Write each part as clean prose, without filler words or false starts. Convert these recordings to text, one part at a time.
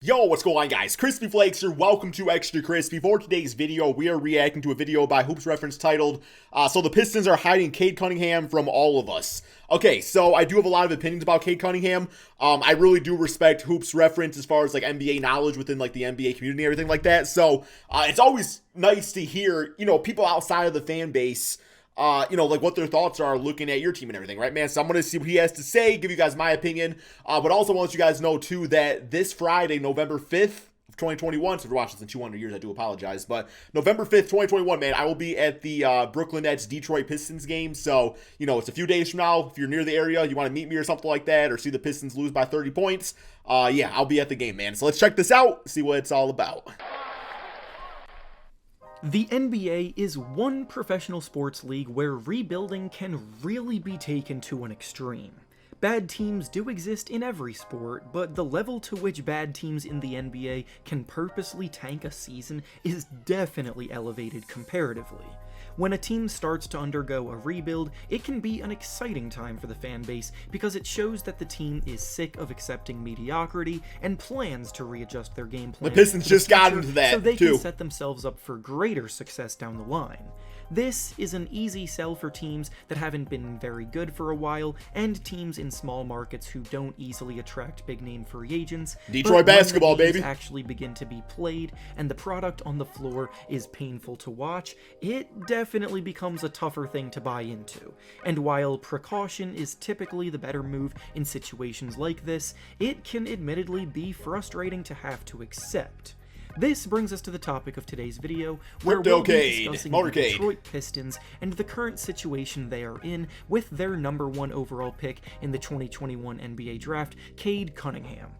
Yo, what's going on, guys? Crispy Flakes here. Welcome to Extra Crispy. For today's video, we are reacting to a video by Hoops Reference titled, So the Pistons are hiding Cade Cunningham from all of us. Okay, so I do have a lot of opinions about Cade Cunningham. I really do respect Hoops Reference as far as like NBA knowledge within like the NBA community and everything like that. So it's always nice to hear, people outside of the fan base like what their thoughts are looking at your team and everything, right, man? So I'm going to see what he has to say, give you guys my opinion, but also want to let you guys know, too, that this Friday, November 5th of 2021, so if you're watching this in 200 years, I do apologize, but November 5th, 2021, man, I will be at the Brooklyn Nets Detroit Pistons game, so, it's a few days from now. If you're near the area, you want to meet me or something like that, or see the Pistons lose by 30 points, yeah, I'll be at the game, man. So let's check this out, see what it's all about. The NBA is one professional sports league where rebuilding can really be taken to an extreme. Bad teams do exist in every sport, but the level to which bad teams in the NBA can purposely tank a season is definitely elevated comparatively. When a team starts to undergo a rebuild, it can be an exciting time for the fan base because it shows that the team is sick of accepting mediocrity and plans to readjust their game plan. The Pistons just got into that, so they too. can set themselves up for greater success down the line. This is an easy sell for teams that haven't been very good for a while, and teams in small markets who don't easily attract big-name free agents. Detroit basketball, baby. Actually begin to be played, and the product on the floor is painful to watch, it definitely becomes a tougher thing to buy into. And while precaution is typically the better move in situations like this, it can admittedly be frustrating to have to accept. This brings us to the topic of today's video, where we'll be discussing the Detroit Pistons and the current situation they are in with their #1 overall pick in the 2021 NBA Draft, Cade Cunningham.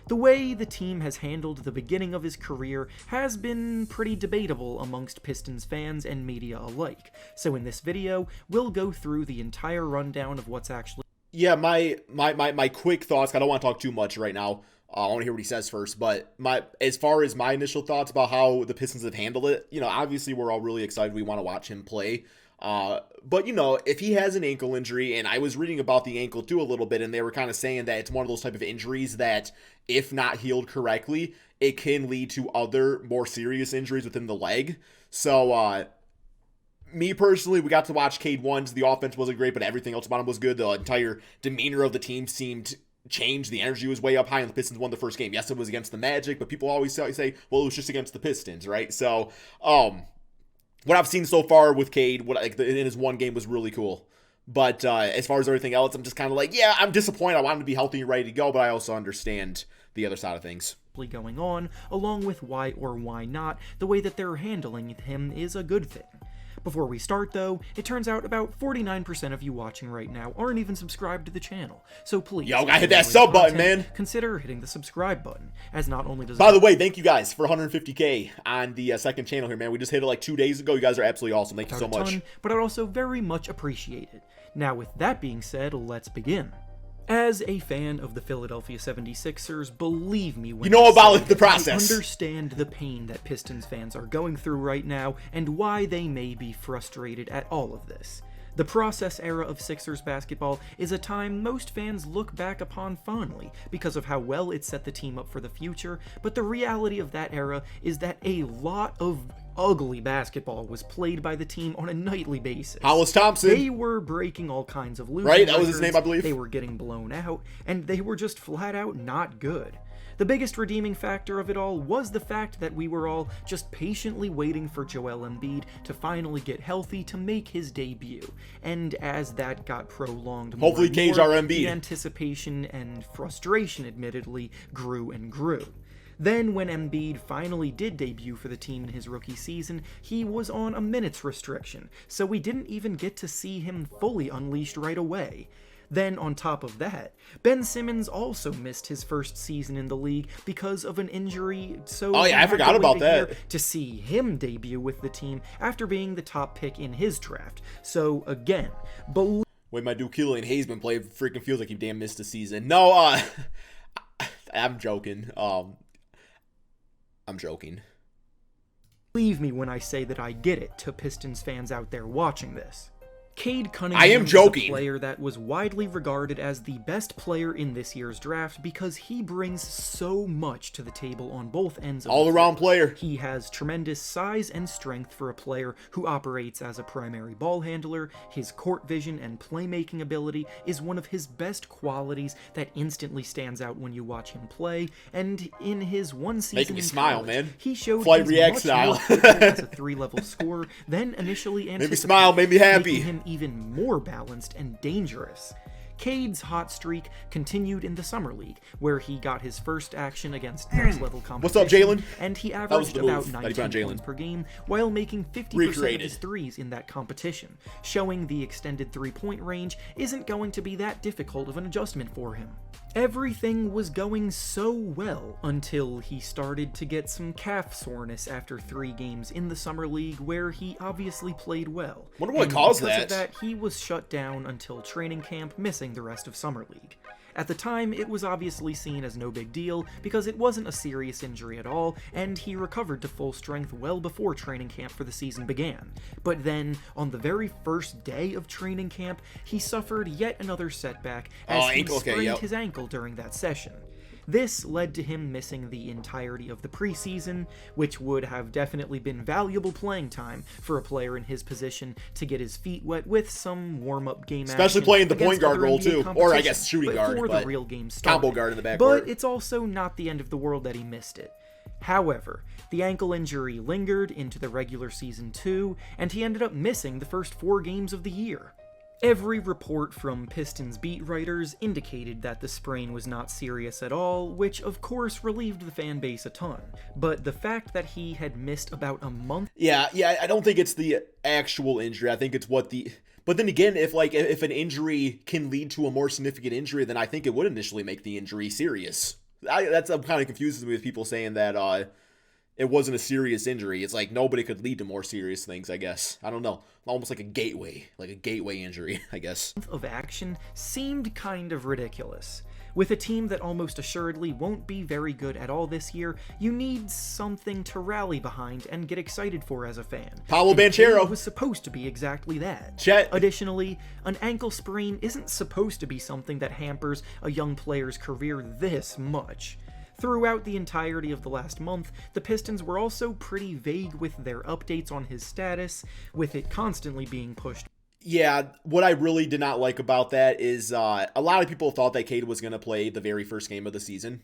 The way the team has handled the beginning of his career has been pretty debatable amongst Pistons fans and media alike, so in this video, we'll go through the entire rundown of what's actually... Yeah, my quick thoughts, I don't want to talk too much right now. I want to hear what he says first, but as far as my initial thoughts about how the Pistons have handled it, obviously we're all really excited. We want to watch him play. But, if he has an ankle injury, and I was reading about the ankle too a little bit, and they were kind of saying that it's one of those type of injuries that, if not healed correctly, it can lead to other more serious injuries within the leg. So, me personally, we got to watch Cade once. The offense wasn't great, but everything else about him was good. The entire demeanor of the team seemed changed. The energy was way up high, and the Pistons won the first game. Yes, it was against the Magic, but people always say, well, it was just against the Pistons, right? So, what I've seen so far with Cade, in his one game was really cool. But as far as everything else, I'm just kind of like, yeah, I'm disappointed. I want him to be healthy and ready to go, but I also understand the other side of things going on, along with why or why not the way that they're handling him is a good thing. Before we start, though, it turns out about 49% of you watching right now aren't even subscribed to the channel, so please, yo, gotta hit that sub button, man. Consider hitting the subscribe button, as not only does... By the way, thank you guys for 150K on the second channel here, man. We just hit it like 2 days ago. You guys are absolutely awesome. Thank you so much. But I'd also very much appreciate it. Now, with that being said, let's begin. As a fan of the Philadelphia 76ers, believe me when about the process. I understand the pain that Pistons fans are going through right now and why they may be frustrated at all of this. The process era of Sixers basketball is a time most fans look back upon fondly because of how well it set the team up for the future, but the reality of that era is that a lot of ugly basketball was played by the team on a nightly basis. Hollis Thompson. They were breaking all kinds of losing records. That was his name, I believe. They were getting blown out, and they were just flat out not good. The biggest redeeming factor of it all was the fact that we were all just patiently waiting for Joel Embiid to finally get healthy to make his debut. And as that got prolonged more hopefully Cage our Embiid, the anticipation and frustration admittedly grew and grew. Then when Embiid finally did debut for the team in his rookie season, he was on a minutes restriction, so we didn't even get to see him fully unleashed right away. Then, on top of that, Ben Simmons also missed his first season in the league because of an injury, so I forgot about that. To see him debut with the team after being the top pick in his draft. So, again, wait, my dude Killian Hayes been playing, freaking feels like he damn missed a season. No, I'm joking. I'm joking. Believe me when I say that I get it to Pistons fans out there watching this. Cade I am Cunningham is a joking. player that was widely regarded as the best player in this year's draft because he brings so much to the table on both ends of the All-around floor. player. He has tremendous size and strength for a player who operates as a primary ball handler. His court vision and playmaking ability is one of his best qualities that instantly stands out when you watch him play, and in his one season Making me in smile, college, man. he showed Flight he's React much style. more capable as a three-level scorer than initially anticipated. Made me smile, made me happy. Making him even more balanced and dangerous. Cade's hot streak continued in the Summer League, where he got his first action against next-level competition. What's up, Jalen? And he was averaged the about move that he 19 put on Jalen. points per game, while making 50% of Recreated. his threes in that competition, showing the extended three-point range isn't going to be that difficult of an adjustment for him. Everything was going so well until he started to get some calf soreness after 3 games in the Summer League, where he obviously played well. Wonder what And caused because that. of that, he was shut down until training camp, missing the rest of Summer League. At the time, it was obviously seen as no big deal because it wasn't a serious injury at all, and he recovered to full strength well before training camp for the season began. But then, on the very first day of training camp, he suffered yet another setback as he sprained his ankle during that session. This led to him missing the entirety of the preseason, which would have definitely been valuable playing time for a player in his position to get his feet wet with some warm-up game action. Especially playing the against point guard other role, NBA too. Or, I competition guess, shooting guard, before but the real game started. combo guard in the backcourt. But it's also not the end of the world that he missed it. However, the ankle injury lingered into the regular season too, and he ended up missing the first 4 games of the year. Every report from Pistons beat writers indicated that the sprain was not serious at all, which of course relieved the fan base a ton. But the fact that he had missed about a month... Yeah, I don't think it's the actual injury. I think it's what the... But then again, if an injury can lead to a more significant injury, then I think it would initially make the injury serious. I'm kind of confused with people saying that it wasn't a serious injury. It's like nobody could lead to more serious things, I guess. I don't know. Almost like a gateway injury, I guess. Of action seemed kind of ridiculous. With a team that almost assuredly won't be very good at all this year, you need something to rally behind and get excited for as a fan. Paolo And Banchero Cade was supposed to be exactly that. Chet. Additionally, an ankle sprain isn't supposed to be something that hampers a young player's career this much. Throughout the entirety of the last month, the Pistons were also pretty vague with their updates on his status, with it constantly being pushed. Yeah, what I really did not like about that is a lot of people thought that Cade was going to play the very first game of the season,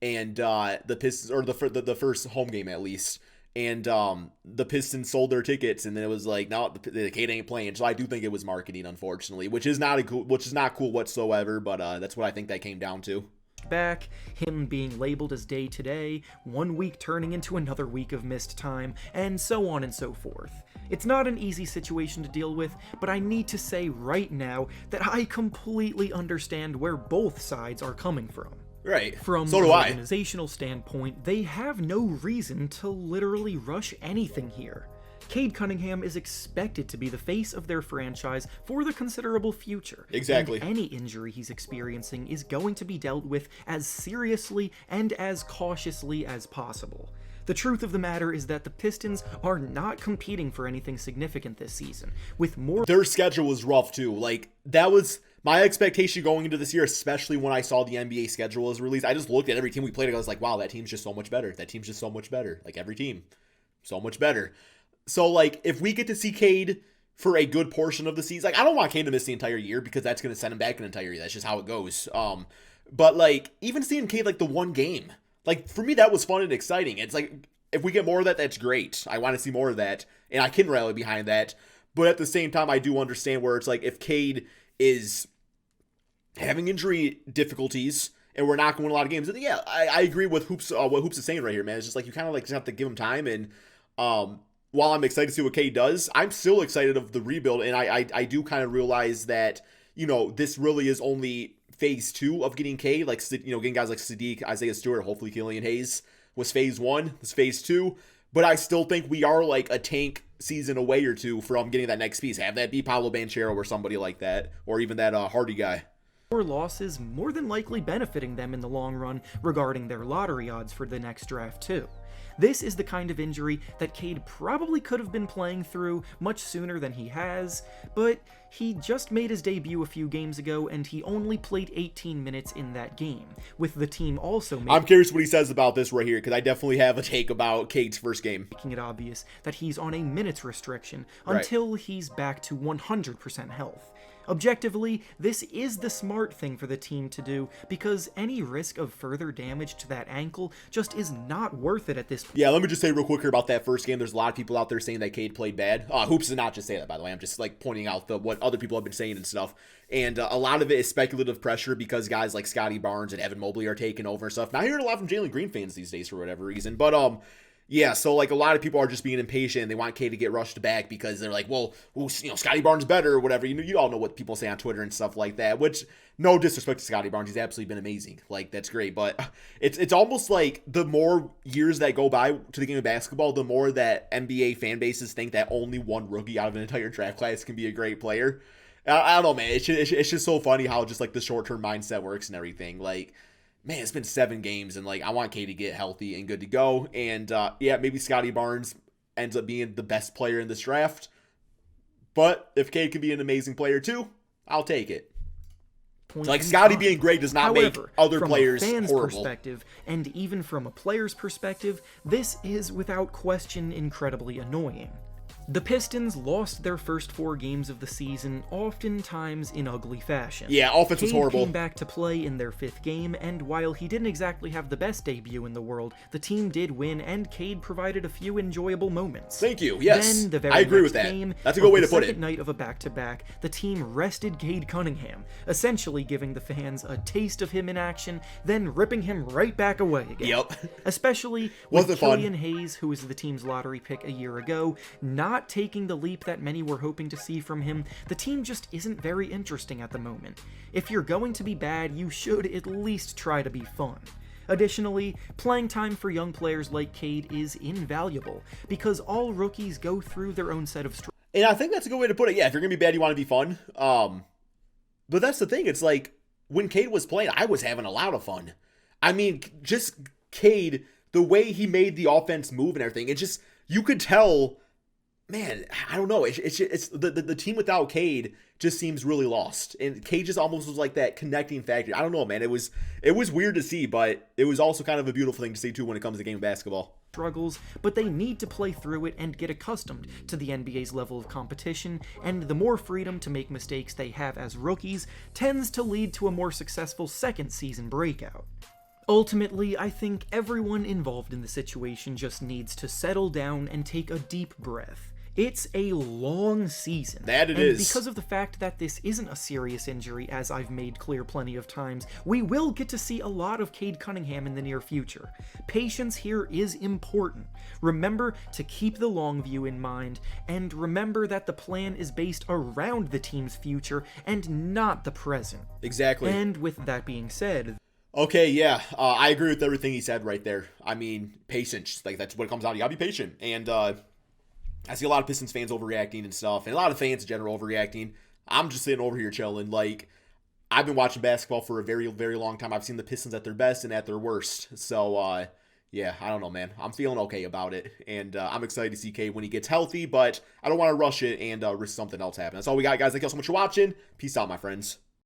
and the Pistons, or the first home game at least, and the Pistons sold their tickets, and then it was like, no, the Cade ain't playing. So I do think it was marketing, unfortunately, which is not cool whatsoever. But that's what I think that came down to. Back, him being labeled as day-to-day, 1 week turning into another week of missed time, and so on and so forth. It's not an easy situation to deal with, but I need to say right now that I completely understand where both sides are coming from. Right. From So do an I. organizational standpoint, they have no reason to literally rush anything here. Cade Cunningham is expected to be the face of their franchise for the considerable future. Exactly. And any injury he's experiencing is going to be dealt with as seriously and as cautiously as possible. The truth of the matter is that the Pistons are not competing for anything significant this season, with more... Their schedule was rough too. Like, that was my expectation going into this year, especially when I saw the NBA schedule was released. I just looked at every team we played and I was like, wow, that team's just so much better. That team's just so much better. Like, every team, so much better. So, like, if we get to see Cade for a good portion of the season, like, I don't want Cade to miss the entire year because that's going to send him back an entire year. That's just how it goes. But, like, even seeing Cade, like, the one game, like, for me, that was fun and exciting. It's like, if we get more of that, that's great. I want to see more of that, and I can rally behind that. But at the same time, I do understand where it's like, if Cade is having injury difficulties and we're not going to win a lot of games, then yeah, I agree with what Hoops is saying right here, man. It's just like, you kind of like just have to give him time, and while I'm excited to see what Cade does, I'm still excited of the rebuild, and I do kind of realize that, you know, this really is only phase 2 of getting Cade, like, you know, getting guys like Sadiq, Isaiah Stewart, hopefully Killian Hayes was phase 1, this phase 2, but I still think we are like a tank season away or two from getting that next piece. Have that be Pablo Banchero or somebody like that, or even that Hardy guy. Or losses more than likely benefiting them in the long run regarding their lottery odds for the next draft too. This is the kind of injury that Cade probably could have been playing through much sooner than he has, but he just made his debut a few games ago and he only played 18 minutes in that game, with the team also I'm curious what he says about this right here, because I definitely have a take about Cade's first game. Making it obvious that he's on a minutes restriction until he's back to 100% health. Objectively, this is the smart thing for the team to do because any risk of further damage to that ankle just is not worth it at this point. Yeah, let me just say real quick here about that first game. There's a lot of people out there saying that Cade played bad. Hoops did not just say that, by the way. I'm just like pointing out what other people have been saying and stuff. And a lot of it is speculative pressure because guys like Scotty Barnes and Evan Mobley are taking over and stuff. Not hearing a lot from Jalen Green fans these days for whatever reason. But yeah, so like a lot of people are just being impatient and they want Cade to get rushed back because they're like, well, Scotty Barnes better or whatever. You all know what people say on Twitter and stuff like that, which no disrespect to Scotty Barnes. He's absolutely been amazing. Like, that's great. But it's almost like the more years that go by to the game of basketball, the more that NBA fan bases think that only one rookie out of an entire draft class can be a great player. I don't know, man. It's just so funny how just like the short-term mindset works and everything. Like, man, it's been 7 games, and like I want Cade to get healthy and good to go. And yeah, maybe Scotty Barnes ends up being the best player in this draft. But if Cade can be an amazing player too, I'll take it. Like, Scotty being great does not make other players horrible. From a fan's horrible. perspective, and even from a player's perspective, this is without question incredibly annoying. The Pistons lost their first 4 games of the season, oftentimes in ugly fashion. Yeah, offense was horrible. Cade came back to play in their 5th game, and while he didn't exactly have the best debut in the world, the team did win, and Cade provided a few enjoyable moments. Thank you. Yes, then, the very I agree with next that. Game, That's a good way to put the it. second night of a back-to-back, the team rested Cade Cunningham, essentially giving the fans a taste of him in action, then ripping him right back away again. Yep. Especially with Wasn't fun. Killian Hayes, who was the team's lottery pick a year ago, not taking the leap that many were hoping to see from him. The team just isn't very interesting at the moment. If you're going to be bad, you should at least try to be fun. Additionally, playing time for young players like Cade is invaluable, because all rookies go through their own set of struggles. And I think that's a good way to put it. Yeah, if you're going to be bad, you want to be fun. But that's the thing. It's like, when Cade was playing, I was having a lot of fun. I mean, just Cade, the way he made the offense move and everything, it just, you could tell, man, I don't know. It's the team without Cade just seems really lost. And Cade just almost was like that connecting factor. I don't know, man. It was weird to see, but it was also kind of a beautiful thing to see, too, when it comes to game of basketball. Struggles, but they need to play through it and get accustomed to the NBA's level of competition, and the more freedom to make mistakes they have as rookies tends to lead to a more successful second season breakout. Ultimately, I think everyone involved in the situation just needs to settle down and take a deep breath. It's a long season. That it is. Because of the fact that this isn't a serious injury, as I've made clear plenty of times, we will get to see a lot of Cade Cunningham in the near future. Patience here is important. Remember to keep the long view in mind, and remember that the plan is based around the team's future and not the present. Exactly. And with that being said... Okay, yeah, I agree with everything he said right there. I mean, patience, like, that's what it comes out. You gotta be patient. And I see a lot of Pistons fans overreacting and stuff, and a lot of fans in general overreacting. I'm just sitting over here chilling. Like, I've been watching basketball for a very, very long time. I've seen the Pistons at their best and at their worst. So, yeah, I don't know, man. I'm feeling okay about it, and I'm excited to see Cade when he gets healthy, but I don't want to rush it and risk something else happening. That's all we got, guys. Thank you all so much for watching. Peace out, my friends.